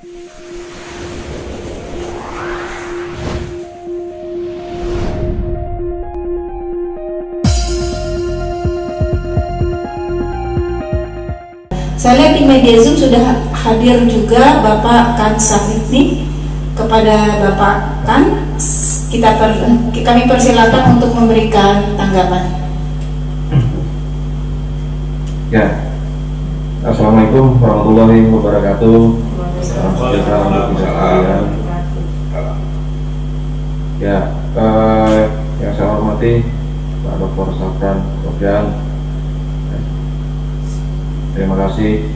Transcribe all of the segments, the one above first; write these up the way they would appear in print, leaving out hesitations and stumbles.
Saya lihat di media Zoom sudah hadir juga Bapak Kan Safitni. Kepada Bapak Kan, kami persilakan untuk memberikan tanggapan. Ya, Assalamualaikum warahmatullahi wabarakatuh. Salam sejahtera untuk kita sekalian. Ya, yang saya hormati Pak Dr. Safran Sofyan. Terima kasih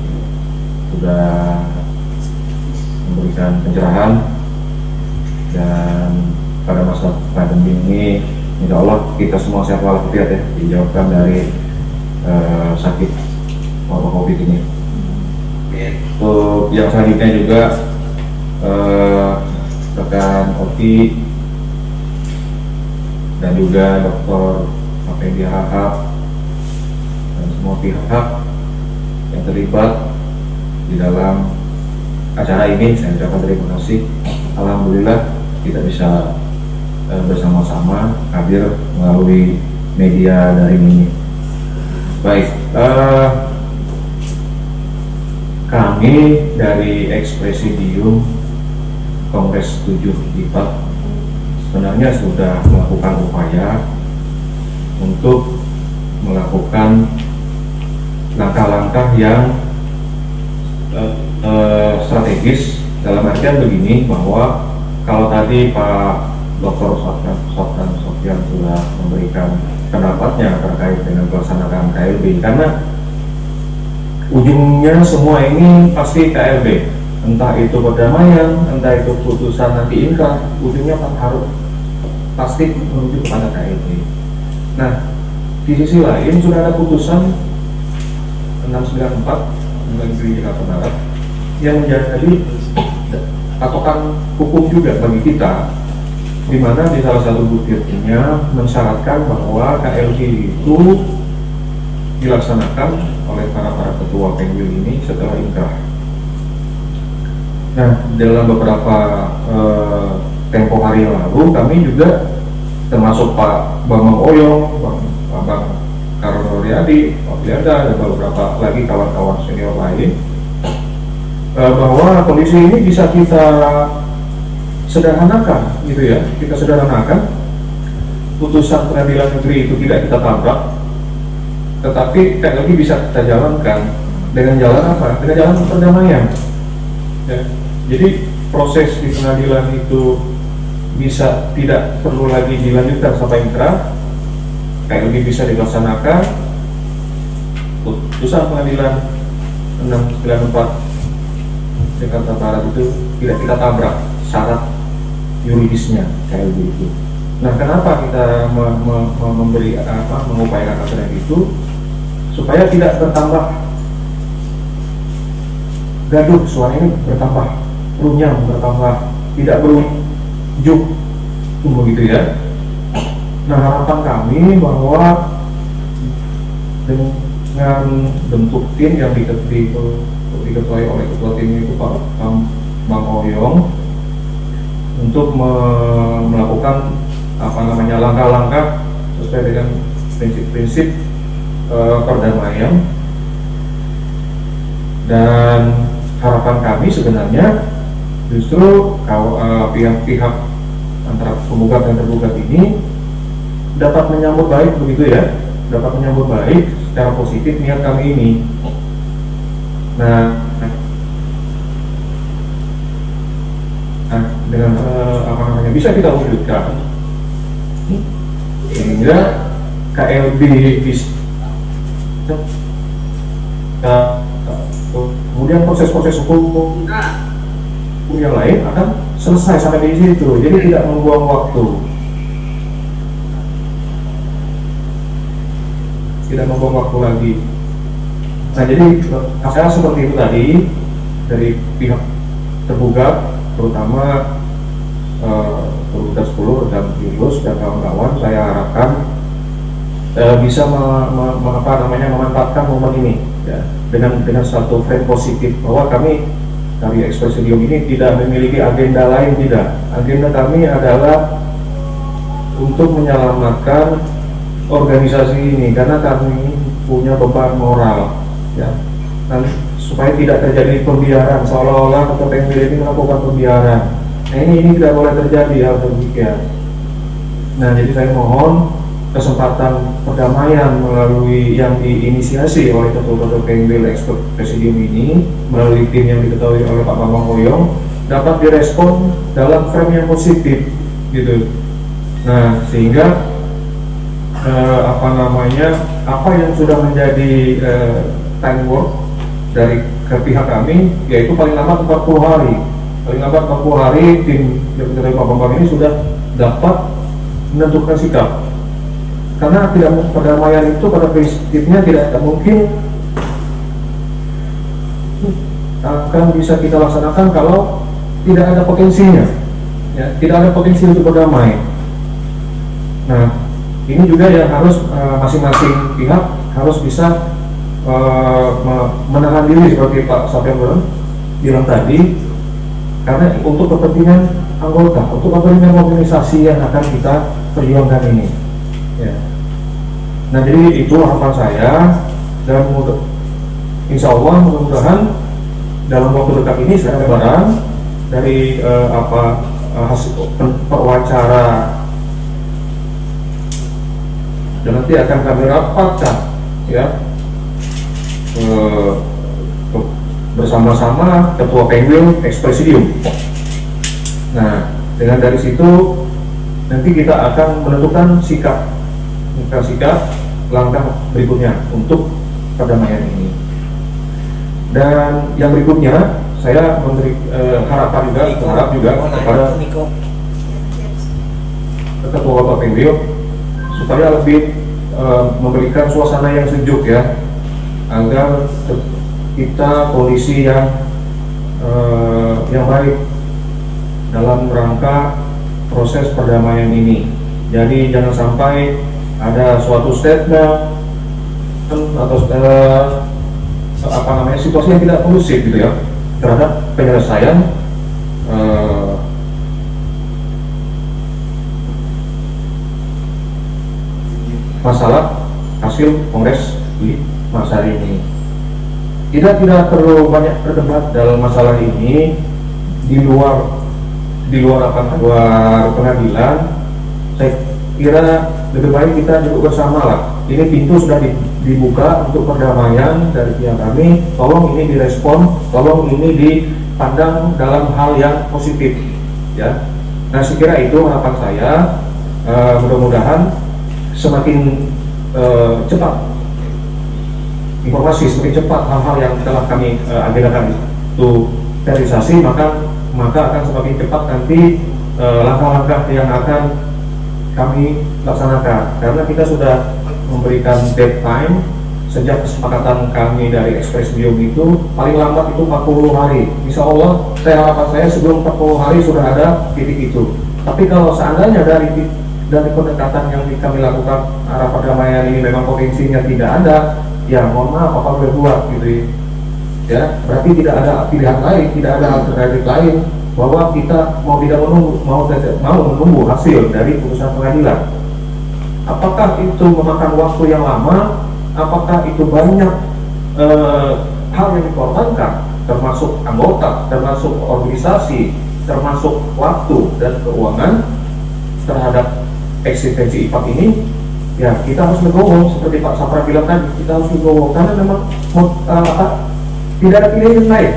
sudah memberikan pencerahan, dan pada masa pandemi ini insya Allah kita semua sehat walafiat ya, dijauhkan dari sakit wabah COVID ini. Untuk yang selanjutnya juga rekan Oti dan juga Dr. Afendi Harahap dan semua pihak yang terlibat di dalam acara ini, saya ucapkan terima kasih. Alhamdulillah kita bisa bersama-sama hadir melalui media daring ini. Baik, kami dari Ekspresidium Kongres 7 IPAT sebenarnya sudah melakukan upaya untuk melakukan langkah-langkah yang strategis, dalam artian begini, bahwa kalau tadi Pak Dr. Safran Sofyan sudah memberikan pendapatnya terkait dengan pelaksanaan KLB, karena ujungnya semua ini pasti KLB, entah itu perdamaian, entah itu putusan nanti inkrah, ujungnya harus pasti menuju kepada KLB. Nah, di sisi lain sudah ada putusan 694 negeri Jakarta Barat yang menjadi patokan hukum juga bagi kita, di mana di salah satu butirnya mensyaratkan bahwa KLB itu dilaksanakan oleh para ketua PENJU ini setelah inkrah. Nah, dalam beberapa tempo hari yang lalu kami juga termasuk Pak Bambang Oyong, Bang Karno Riyadi, Pak Bianda, dan beberapa lagi kawan-kawan senior lain, bahwa kondisi ini bisa kita sederhanakan, gitu ya. Kita sederhanakan, putusan pengadilan negeri itu tidak kita tabrak, tetapi lagi bisa kita jalankan dengan jalan apa? Dengan jalan perdamaian. Ya. Jadi proses di pengadilan itu bisa tidak perlu lagi dilanjutkan sampai inkrah. KLB bisa dilaksanakan, putusan pengadilan 694 Jakarta Barat itu tidak kita tabrak syarat yuridisnya KLB itu. Nah, kenapa kita mengupayakan acara itu? Supaya tidak bertambah gaduh, suara ini bertambah runyam, bertambah tidak berujung, begitu ya. Nah, harapan kami bahwa dengan bentuk tim yang diketuai oleh ketua tim itu Pak Bang Oyong, untuk melakukan langkah-langkah sesuai dengan prinsip-prinsip perdamaian, dan harapan kami sebenarnya justru pihak-pihak antara penggugat dan tergugat ini dapat menyambut baik, begitu ya, dapat menyambut baik secara positif niat kami ini. Nah, dengan bisa kita wujudkan sehingga KLB bisa, kemudian proses-proses hukum yang lain akan selesai sampai di situ, jadi tidak membuang waktu. Tidak membuang waktu lagi. Nah, jadi saya seperti itu tadi dari pihak tergugat, terutama tergugat 10 dan Yunus dan kawan-kawan, saya harapkan bisa memanfaatkan momen ini ya, dengan satu frame positif bahwa kami dari Ekspresidium ini tidak memiliki agenda lain, tidak. Agenda kami adalah untuk menyelamatkan organisasi ini karena kami punya beban moral, ya. Dan supaya tidak terjadi pembiaran, seolah-olah Ketua PMB ini melakukan pembiaran. Nah, ini tidak boleh terjadi hal demikian. Nah, jadi saya mohon kesempatan perdamaian melalui yang diinisiasi oleh Ketua PMB Ekspresidium ini melalui tim yang diketahui oleh Pak Bambang Hoyong dapat direspon dalam frame yang positif, gitu. Nah, sehingga apa yang sudah menjadi time work dari ke pihak kami, yaitu paling lambat 40 hari. Paling lambat 40 hari tim yang diketahui Pak Bambang ini sudah dapat menentukan sikap. Karena perdamaian itu pada prinsipnya tidak mungkin akan bisa kita laksanakan kalau tidak ada potensinya, ya, tidak ada potensi untuk berdamai. Nah, ini juga yang harus masing-masing pihak harus bisa menahan diri seperti Pak Safian bilang tadi, karena untuk kepentingan anggota, untuk kepentingan organisasi yang akan kita perjuangkan ini, ya. Nah, jadi itu harapan saya, dan insya Allah mudah-mudahan dalam waktu dekat ini saya barang dari hasil perwacara, dan nanti akan kami rapatkan, ya, bersama-sama Ketua PMB Ekspresidium. Nah, dengan dari situ nanti kita akan menentukan sikap langkah berikutnya untuk perdamaian ini. Dan yang berikutnya saya memberi harap juga kepada Ketua PMB supaya lebih memberikan suasana yang sejuk, ya, agar kita kondisi yang baik dalam rangka proses perdamaian ini. Jadi jangan sampai ada suatu statement atau situasi yang tidak kondusif, gitu, ya, terhadap penyelesaian masalah hasil kongres di masa hari ini. Kita tidak perlu banyak berdebat dalam masalah ini di luar pengadilan. Saya kira lebih baik kita duduk bersama lah. Ini pintu sudah dibuka untuk perdamaian dari pihak kami. Tolong ini direspon, tolong ini dipandang dalam hal yang positif, ya. Nah, saya kira itu harapan saya. Mudah-mudahan semakin cepat informasi, semakin cepat hal-hal yang telah kami agendakan itu realisasi, maka akan semakin cepat nanti langkah-langkah yang akan kami laksanakan. Karena kita sudah memberikan deadline sejak kesepakatan kami dari Ekspresidium itu paling lambat itu 40 hari. Insya Allah, harapan saya sebelum 40 hari sudah ada titik itu. Tapi kalau seandainya dari pendekatan yang kami lakukan arah perdamaian ini memang potensinya tidak ada, ya mohon maaf, apa boleh buat, gitu, ya. Berarti tidak ada pilihan lain, tidak ada alternatif lain, bahwa kita mau menunggu hasil dari putusan pengadilan. Apakah itu memakan waktu yang lama? Apakah itu banyak hal yang dikorbankan, termasuk anggota, termasuk organisasi, termasuk waktu dan keuangan terhadap eksistensi IPAK ini? Ya, kita harus legowo seperti Pak Sapra bilang tadi, kita harus legowo karena memang tidak ada pilihan lain.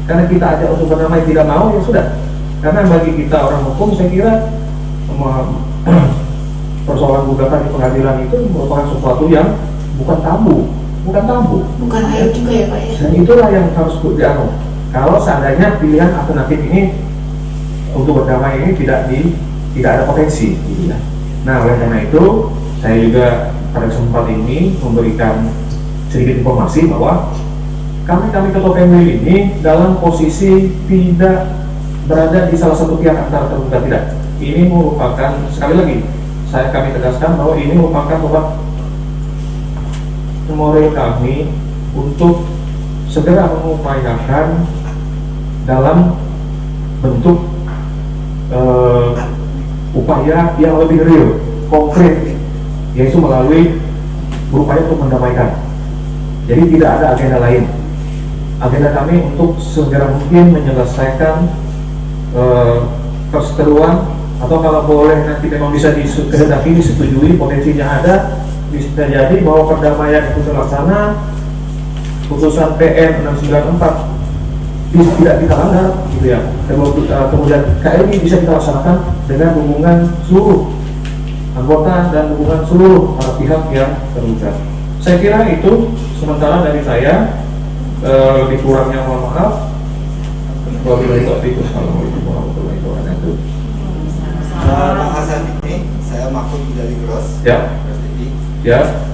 Karena kita ajak untuk berdamai tidak mau, ya sudah. Karena bagi kita orang hukum, saya kira persoalan gugatan di pengadilan itu merupakan sesuatu yang bukan tabu, bukan aib juga, ya Pak, ya. Dan itulah yang harus dianu. Kalau seandainya pilihan alternatif ini untuk berdamai ini tidak ada potensi, gitu, ya. Nah, oleh karena itu saya juga pada kesempatan ini memberikan sedikit informasi bahwa kami Ketua PMB ini dalam posisi tidak berada di salah satu pihak antara tergugat, tidak. Ini merupakan, sekali lagi kami tegaskan bahwa ini merupakan moral kami untuk segera mengupayakan dalam bentuk upaya yang lebih real, konkret, yaitu melalui berupaya untuk mendamaikan. Jadi tidak ada agenda lain. Agenda kami untuk segera mungkin menyelesaikan perseteruan, atau kalau boleh nanti memang bisa dikehendaki, disetujui, potensinya ada, bisa jadi bahwa perdamaian itu terlaksana, putusan PN 694 tidak kita langgar, gitu ya. Kemudian KLB bisa kita laksanakan dengan hubungan seluruh anggota dan hubungan seluruh para pihak yang terlibat. Saya kira itu sementara dari saya. Lebih kurangnya mohon maaf. Wabillahi taufiq. Assalamualaikum warahmatullahi wabarakatuh. Pak Hasan, ini saya Mahfud dari Gros. Ya. Ya.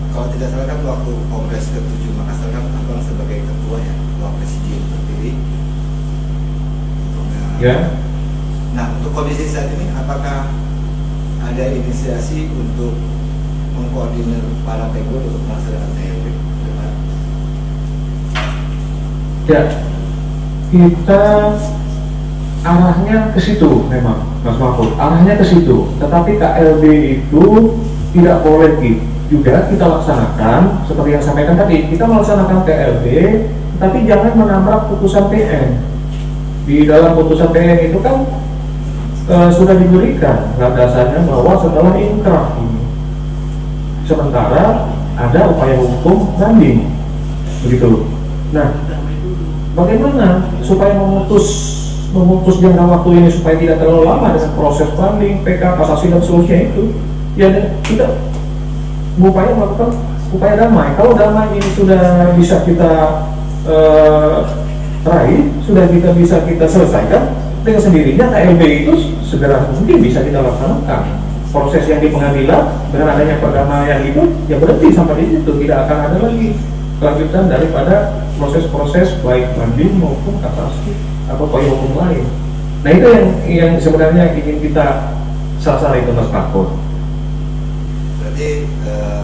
Kalau tidak salah kan waktu Kongres ke-7 Makassar kan Abang sebagai ketua ya, ketua presidium terpilih. Ya. Nah, untuk kondisi saat ini apakah ada inisiasi untuk mengkoordinir para pengurus untuk melaksanakan TLB? Ya, kita arahnya ke situ memang, Mas Mahfud. Arahnya ke situ. Tetapi KLB itu tidak boleh juga kita laksanakan seperti yang sampaikan tadi. Kita melaksanakan KLB, tapi jangan menabrak putusan PN. Di dalam putusan PN itu kan sudah diberikan dasarnya bahwa setelah inkrah ini, sementara ada upaya hukum banding, begitu. Nah, bagaimana supaya memutus jangka waktu ini supaya tidak terlalu lama dengan proses banding, PK, kasasi dan seterusnya itu, ya kita berupaya melakukan upaya damai. Kalau damai ini sudah bisa kita raih, sudah bisa kita selesaikan, dengan sendirinya KLB itu segera mungkin bisa kita laksanakan. Proses yang di pengadilan dengan adanya perdamaian itu ya berhenti sampai di situ, tidak akan ada lagi kelanjutan daripada proses-proses baik banding maupun kasasi atau upaya hukum lain. Nah itu yang sebenarnya ingin kita sasar itu, Mas Mahfud. Berarti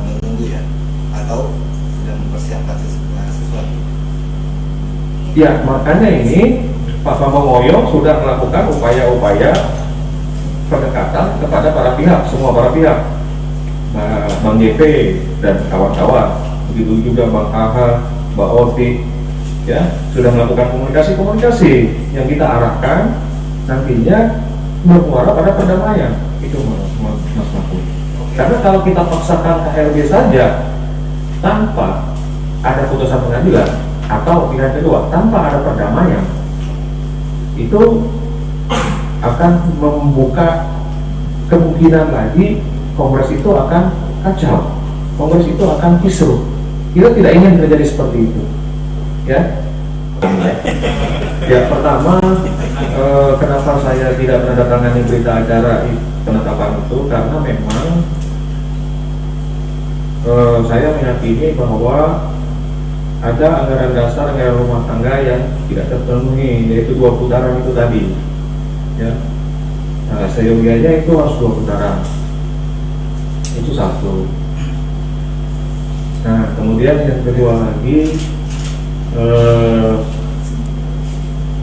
menunggu ya, atau sudah mempersiapkan sesuatu? Ya, makanya ini Pak Bambang Moyo sudah melakukan upaya-upaya pendekatan kepada para pihak, semua para pihak, Bang JP dan kawan-kawan, begitu juga Bang AHA, Mbak Oti, ya sudah melakukan komunikasi yang kita arahkan nantinya bermuara pada perdamaian itu, Mas Mahfud. Karena kalau kita paksakan KLB saja tanpa ada putusan pengadilan, atau pilihan kedua tanpa ada perdamaian, itu akan membuka kemungkinan lagi Kongres itu akan kacau, Kongres itu akan kisruh. Kita tidak ingin terjadi seperti itu, ya. Ya, pertama, kenapa saya tidak menandatangani berita acara penetapan itu, karena memang saya meyakini bahwa ada anggaran dasar, anggaran rumah tangga yang tidak terpenuhi, yaitu 2 putaran itu tadi, ya. Nah, seyogianya itu harus 2 putaran, itu satu. Nah, kemudian yang kedua lagi,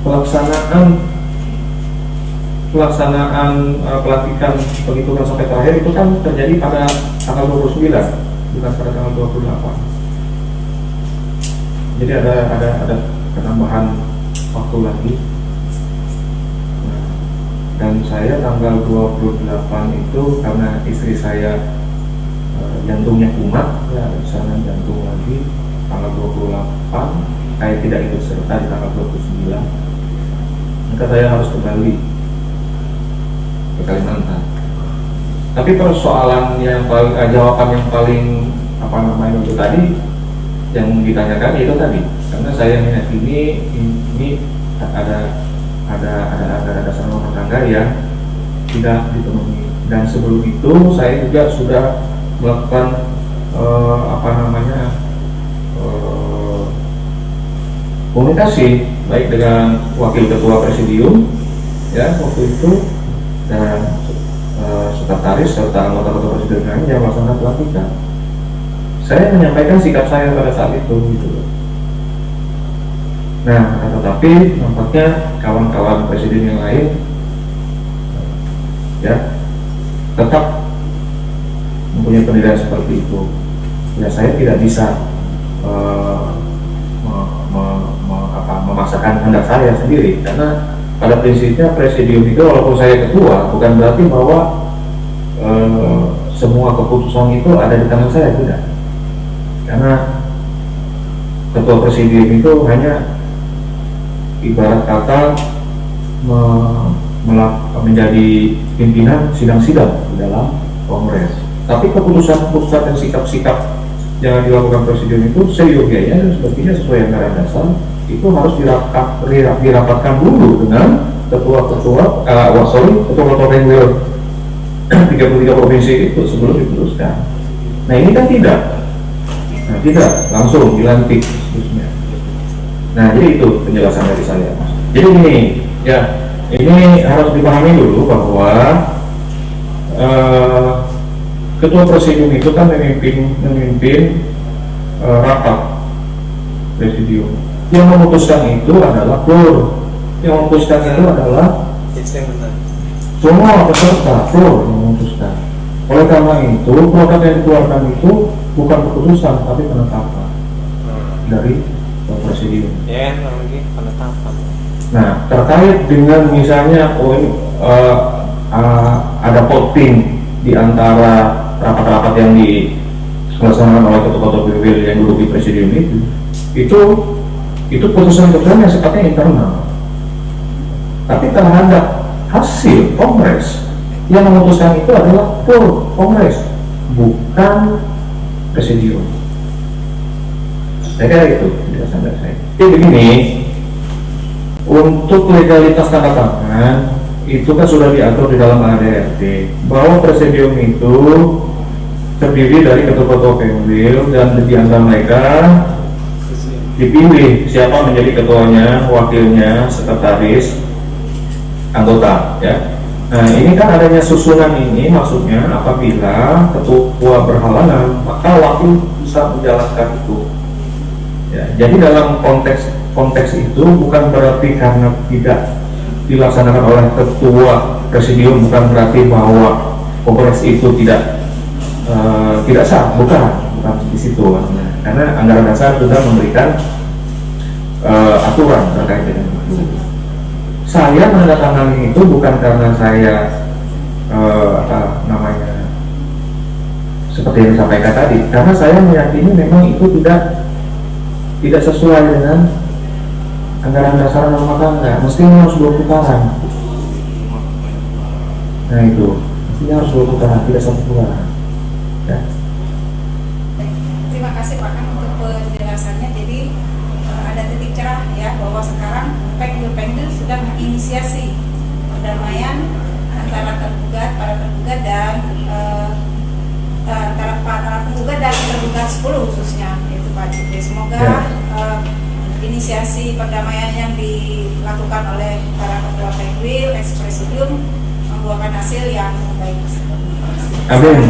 pelaksanaan pelantikan penghitungan sampai terakhir itu kan terjadi pada tanggal 29, bukan pada tanggal 28. Jadi ada penambahan waktu lagi. Nah, dan saya tanggal 28 itu karena istri saya jantungnya kumat, ya ada serangan jantung lagi. Tanggal 28 saya tidak ikut serta di tanggal 29, maka saya harus kembali ke Kalimantan. Tapi persoalan yang paling jawaban yang paling itu tadi yang ditanyakan itu tadi, karena saya meyakini ini ada dasar rumah tangga yang tidak dipenuhi, dan sebelum itu saya juga sudah melakukan komunikasi baik dengan wakil ketua presidium ya waktu itu, dan sekretaris serta anggota presidium lain yang melaksanakan pelantikan. Saya menyampaikan sikap saya pada saat itu gitu. Nah, tetapi nampaknya kawan-kawan presiden yang lain ya tetap mempunyai penilaian seperti itu. Ya saya tidak bisa memaksakan kehendak saya sendiri, karena pada prinsipnya presidium itu walaupun saya ketua bukan berarti bahwa semua keputusan itu ada di tangan saya, tidak. Karena ketua presidium itu hanya ibarat kata menjadi pimpinan sidang-sidang di dalam kongres. Tapi keputusan-keputusan dan sikap-sikap yang dilakukan presidium itu seyogianya dan sepertinya sesuai anggaran dasar itu harus dirapatkan dulu dengan ketua-ketua Pengwil 33 provinsi itu sebelum diputuskan. Nah ini kan tidak langsung dilantik seterusnya. Nah jadi itu penjelasan dari saya. Jadi ini ya, ini harus dipahami dulu bahwa ketua presidium itu kan memimpin rapat presidium. Yang memutuskan itu adalah PUR. Yang memutuskan itu adalah semua peserta PUR yang memutuskan. Oleh karena itu, produk yang dikeluarkan itu bukan keputusan tapi penetapan dari presidium. Ya, lagi penetapan. Nah, terkait dengan misalnya ada voting di antara rapat-rapat yang dilaksanakan oleh ketua-ketua PWL yang duduk di presidium itu putusan-putusan yang sifatnya internal. Tapi terhadap hasil kongres yang memutuskan itu adalah PUR kongres, bukan presidium. Saya kira itu penjelasan dari saya. Jadi begini, untuk legalitas tanda tangan itu kan sudah diatur di dalam ADRT bahwa presidium itu terdiri dari ketua-ketua PWL dan di antara mereka dipilih siapa menjadi ketuanya, wakilnya, sekretaris, anggota ya. Nah ini kan adanya susunan ini maksudnya apabila ketua berhalangan maka wakil bisa menjalankan itu ya. Jadi dalam konteks itu bukan berarti karena tidak dilaksanakan oleh ketua presidium bukan berarti bahwa kongres itu tidak sah, bukan di situ karena anggaran dasar sudah memberikan aturan terkait dengan itu. Saya menandatangani itu bukan karena saya seperti yang disampaikan tadi, karena saya meyakini memang itu tidak sesuai dengan anggaran dasar rumah tangga. Mestinya harus 2 putaran. Nah itu, mestinya harus 2 putaran, tidak 1 putaran. Ya. Terima kasih Pak Kang untuk penjelasannya. Jadi ada titik cerah ya bahwa sekarang Pengwil sudah menginisiasi perdamaian antara para tergugat dan antara para penggugat dan tergugat 10 khususnya yaitu Pak Jufri. Semoga inisiasi perdamaian yang dilakukan oleh para ketua Pengwil, ex-presidium membuahkan hasil yang baik. Amin.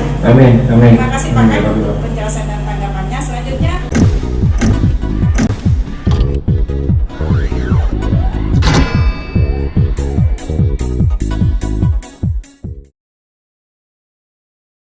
Terima kasih Pak Kang untuk penjelasan dan